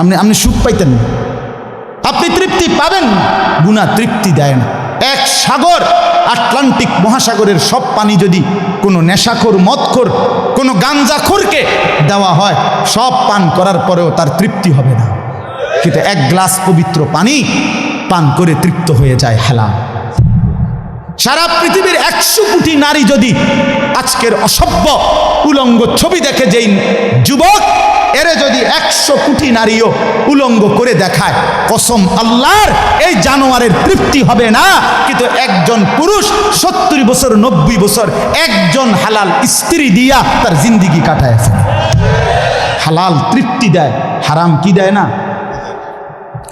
আপনি সুখ পাইতেন না, আপনি তৃপ্তি পাবেন না। গুনাহ তৃপ্তি দেয় না। এক সাগর, আটলান্টিক মহাসাগরের সব পানি যদি কোনো নেশাখোর, মদখোর, কোনো গাঞ্জাখোরকে দেওয়া হয়, সব পান করার পরেও তার তৃপ্তি হবে না। কিন্তু এক গ্লাস পবিত্র পানি পান করে তৃপ্ত হয়ে যায় হালাল। সারা পৃথিবীর 100 কোটি নারী যদি আজকের অসভ্য উলঙ্গ ছবি দেখে, যেই যুবক এরে যদি 100 কোটি নারীও উলঙ্গ করে দেখায়, কসম আল্লাহর এই জানোয়ারের তৃপ্তি হবে না। কিন্তু একজন পুরুষ 70 বছর 90 বছর একজন হালাল স্ত্রী দিয়া তার জিন্দিগি কাটায় ফেলে। হালাল তৃপ্তি দেয়, হারাম কি দেয় না।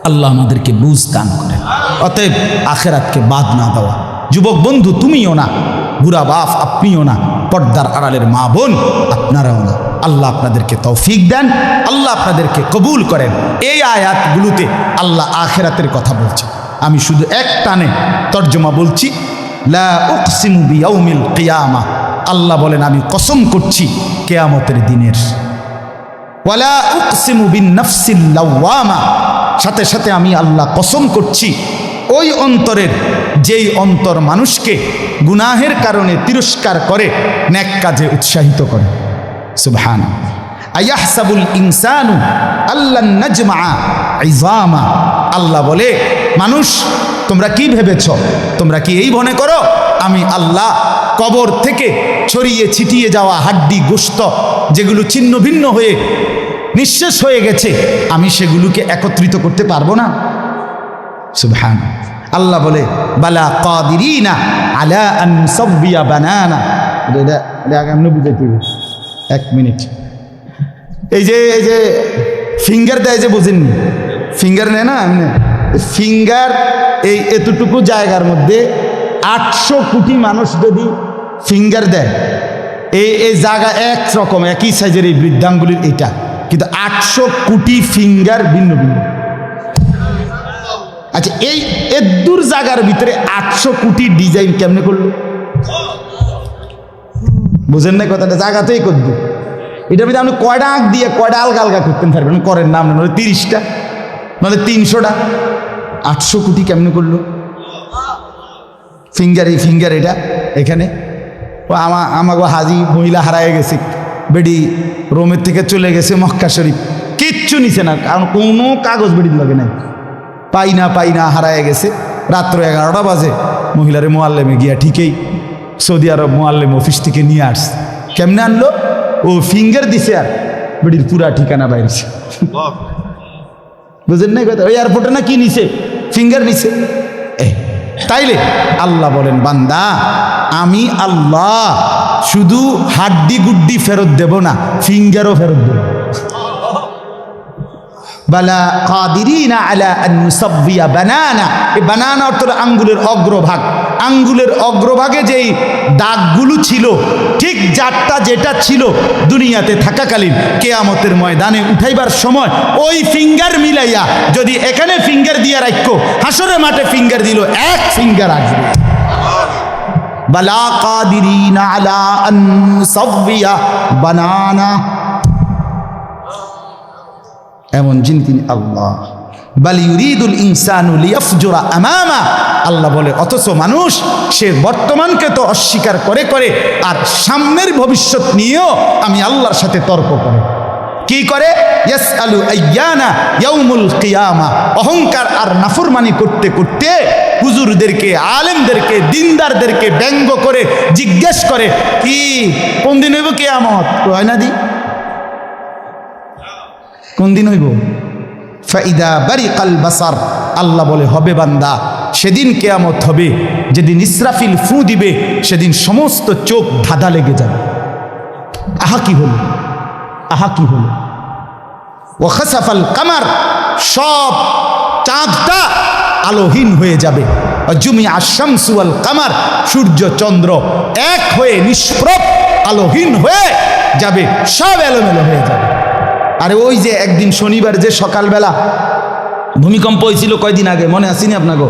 আল্লাহ আমাদেরকে বুঝ দান করেন। অতএব আখেরাতকে বাদ না দেওয়া। যুবক বন্ধু তুমিও না, বুড়া বাপ আপনিও না, পর্দার আড়ালের মা বোন আপনারাও না। আল্লাহ আপনাদেরকে তৌফিক দেন, আল্লাহ আপনাদেরকে কবুল করেন। এই আয়াতগুলোতে আল্লাহ আখেরাতের কথা বলছে। আমি শুধু এক টানে তর্জমা বলছি। লা উকসিমু বিয়াউমিল কিয়ামা, আল্লাহ বলেন আমি কসম করছি কিয়ামতের দিনের। ওয়ালা উকসিমু বিন নাফসিল লাওয়ামা, সাথে সাথে আমি আল্লাহ কসম করছি ওই অন্তরের, যেই অন্তর মানুষকে গুনাহের কারণে তিরস্কার করে, নেক কাজে উৎসাহিত করে। সুবহানাল্লাহ। আয়াহসাবুল ইনসানু আল্লান নাজমা ইযামা, আল্লাহ বলে মানুষ তোমরা কি ভেবেছ, তোমরা কি এই মনে করো আমি আল্লাহ কবর থেকে ছড়িয়ে ছিটিয়ে যাওয়া হাড্ডি গোশত যেগুলো ছিন্ন ভিন্ন হয়ে নিঃশেষ হয়ে গেছে, আমি সেগুলোকে একত্রিত করতে পারবো না? সুবহান। আল্লাহ বলে বালা কাদিরিনা আলা আন নুসাব্বিয়া বানানা। এটা আগে আমি বুঝাইতে এক মিনিট। এই যে ফিঙ্গার দেয় যে, বোঝেননি? ফিঙ্গার নেয় না, ফিঙ্গার এই এতটুকু জায়গার মধ্যে 800 কোটি মানুষ যদি ফিঙ্গার দেয়, এই জায়গা একরকম একই সাইজের এই বৃদ্ধাঙ্গুলির এটা, কিন্তু 800 কোটি ফিঙ্গার ভিন্ন ভিন্ন। আচ্ছা এই এদুর জায়গার ভিতরে 800 কোটি ডিজাইন কেমনে করলো? বুঝেন না কথাটা? জায়গাতেই করবো। এটার ভিতরে আপনি কয়টা আঁক দিয়ে কয়টা আলগা আলগা করতেন পারবেন? করেন না, নাহলে 30টা, নাহলে 300টা। 800 কোটি কেমনে করলো? ফিঙ্গার, এই ফিঙ্গার এটা এখানে। ও আমাকে হাজি মহিলা হারায় গেছে, বেডি রোমের থেকে চলে গেছে মক্কা শরীফ, কিচ্ছু নিছে না, কারণ কোনো কাগজ বেডির লাগে নাই। পাই না হারায় গেছে। রাত্র 11টা বাজে মহিলারে মোয়াল্লেমে গিয়া ঠিকই সৌদি আরব মোয়াল্লেম অফিস থেকে নিয়ে আসছে। কেমনে আনলো? ও ফিঙ্গার দিছে আর বেডির পুরা ঠিকানা বাইরেছে। বুঝেন না কথা? ওই এয়ারপোর্টে না কি নিছে? ফিঙ্গার নিছে। তাইলে আল্লাহ বলেন বান্দা আমি আল্লাহ শুধু হাড্ডি গুড্ডি ফেরত দেব না, ফিঙ্গারও ফেরত দেব। বালা কাদিরিনা আলা আন নুসাব্বিয়া বানানা। এই বানানা অর্থ আঙ্গুলের অগ্রভাগ। আঙ্গুলের অগ্রভাগে যেই দাগগুলো ছিল, ঠিক যারটা যেটা ছিল দুনিয়াতে থাকাকালীন, কিয়ামতের ময়দানে উঠাইবার সময় ওই ফিঙ্গার মিলাইয়া যদি এখানে ফিঙ্গার দিয়া রাখো, হাসরের মাঠে ফিঙ্গার দিল, এক ফিঙ্গার আসবে। বালা কাদিরিনা আলা আন নুসাব্বিয়া বানানা, এমন যিনি তিনি আল্লাহ। বাল ইউরিদুল ইনসানু লিয়াফজুরা আমামা, আল্লাহ বলে অথচ মানুষ সে বর্তমানকে তো অস্বীকার করে করে আর সামনের ভবিষ্যৎ নিয়েও আমি আল্লাহর সাথে তর্ক করে। কি করে? ইয়াসআলু আইয়ানা ইয়াউমুল কিয়ামা। অহংকার আর নাফরমানি করতে করতে হুজুরদেরকে, আলেমদেরকে, দিনদারদেরকে ব্যঙ্গ করে জিজ্ঞেস করে কি কোন দিন হইব কিয়ামত? হয় না দি কোন দিন হইব? ফাইদা বারিকাল বাসার, আল্লাহ বলে হবে বান্দা সেদিন কিয়ামত হবে যেদিন ইসরাফিল ফু দিবে, সেদিন সমস্ত চোখ ধাঁধা লেগে যাবে। আহা কি হলো, আহা কি হলো। ওয়া খাসাফাল কামার, সব চাঁদটা আলোহীন হয়ে যাবে। জুমিআ আশ-শামসু ওয়াল কামার, সূর্য চন্দ্র এক হয়ে নিষ্প্রভ আলোহীন হয়ে যাবে, সব এলোমেলো হয়ে যাবে। আরে ওই যে একদিন শনিবার যে সকালবেলা ভূমিকম্প হয়েছিল কয়দিন আগে, মনে আসেনি আপনাকে?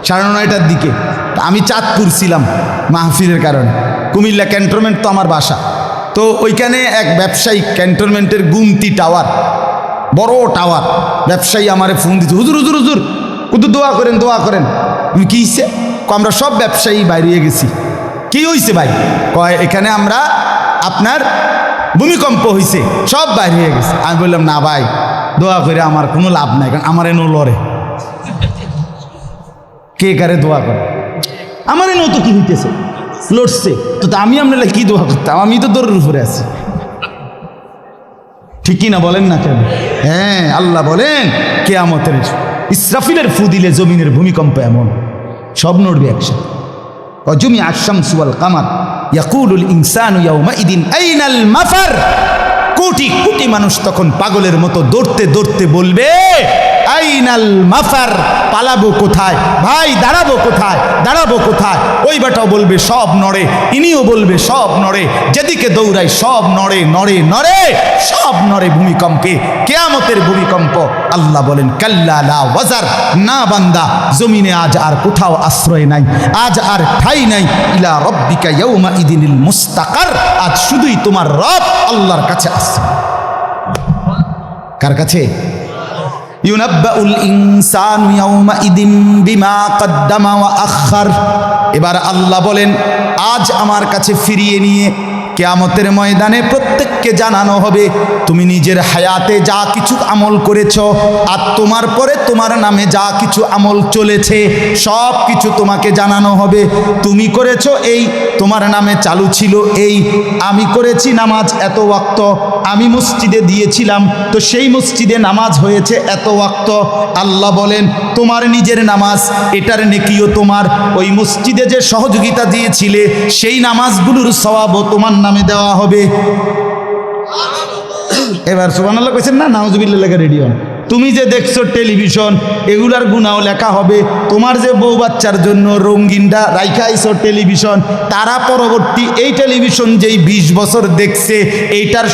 9:30টার দিকে আমি চাঁদপুর ছিলাম মাহফিলের কারণে। কুমিল্লা ক্যান্টনমেন্ট তো আমার বাসা, তো ওইখানে এক ব্যবসায়িক ক্যান্টনমেন্টের গুমতি টাওয়ার, বড় টাওয়ার। ব্যবসায়ী আমারে ফোন দিচ্ছে, হুজুর হুজুর হুজুর কুদু দোয়া করেন দোয়া করেন। কি হয়েছে? আমরা সব ব্যবসায়ী বাইরে গেছি। কি হয়েছে ভাই? কয় এখানে আমরা আপনার ভূমিকম্প হয়েছে, সব বাইরে হয়ে গেছে। আমি বললাম না ভাই, দোয়া করে আমার কোনো লাভ নাই, কারণ আমার এনো লড়ে। কে কারে দোয়া করে? আমার এনো তো কি হইতেছে, লড়ছে তো, আমি আপনার কি দোয়া করতাম? আমি তো দৌড়ের উপরে আছি। ঠিক কি না বলেন না কেন? হ্যাঁ, আল্লাহ বলেন কিয়ামতের ইসরাফিলের ফু দিলে জমিনের ভূমিকম্প এমন সব নড়বে একসাথে। অজুমি আশ-শামসু ওয়াল কামার ইয়াকুলুল ইনসানু ইয়াউমাইদিন আইনাল মাফার। কোটি কোটি মানুষ তখন পাগলের মতো দৌড়তে দৌড়তে বলবে আইনাল মাফার, পালাবো কোথায় ভাই, দাঁড়াবো কোথায়, দাঁড়াবো কোথায়? ওই বেটাও বলবে সব নড়ে, ইনিও বলবে সব নড়ে, যেদিকে দৌড়াই সব নড়ে নড়ে নড়ে, সব নড়ে ভূমিকম্পে, কিয়ামতের ভূমিকম্প। আল্লাহ বলেন কাল্লা লা ওয়াজার, না বান্দা, জমিনে আজ আর কোথাও আশ্রয় নাই, আজ আর ঠাই নাই। ইলা রব্বিকা ইয়াউমা ইদিনিল মুস্তাকার, আজ শুধুই তোমার রব আল্লাহর কাছে আশ্রয়। কার কাছে? ইউনাব্বাউল ইনসানু ইয়াউমাইদিন বিমা কদ্দামা ওয়া আখার। এবার আল্লাহ বলেন আজ আমার কাছে ফিরিয়ে নিয়ে কিয়ামতের ময়দানে প্রত্যেককে জানানো হবে তুমি নিজের হায়াতে যা কিছু আমল করেছ, আর তোমার পরে তোমার নামে যা কিছু আমল চলেছে সব কিছু তোমাকে জানানো হবে। তুমি করেছো এই, তোমার নামে চালু ছিল এই। আমি করেছি নামাজ এত ওয়াক্ত, আমি মসজিদে দিয়েছিলাম তো সেই মসজিদে নামাজ হয়েছে এত ওয়াক্ত। আল্লাহ বলেন তোমার নিজের নামাজ, এটার নেকিও তোমার, ওই মসজিদে যে সহযোগিতা দিয়েছিলে সেই নামাজগুলোর সওয়াবও তোমার নামে দেওয়া হবে। এবার সুবহানাল্লাহ কইছেন না? নাউজুবিল্লাহ লেখা রেডি হন। তুমি যে দেখছো টেলিভিশন, এগুলার গুনাও লেখা হবে। তোমার যে বউ বাচ্চার জন্য রঙিনটা রাইখা আইছো টেলিভিশন, তারা পরবর্তী এই টেলিভিশন যেই 20 বছর দেখছে এইটার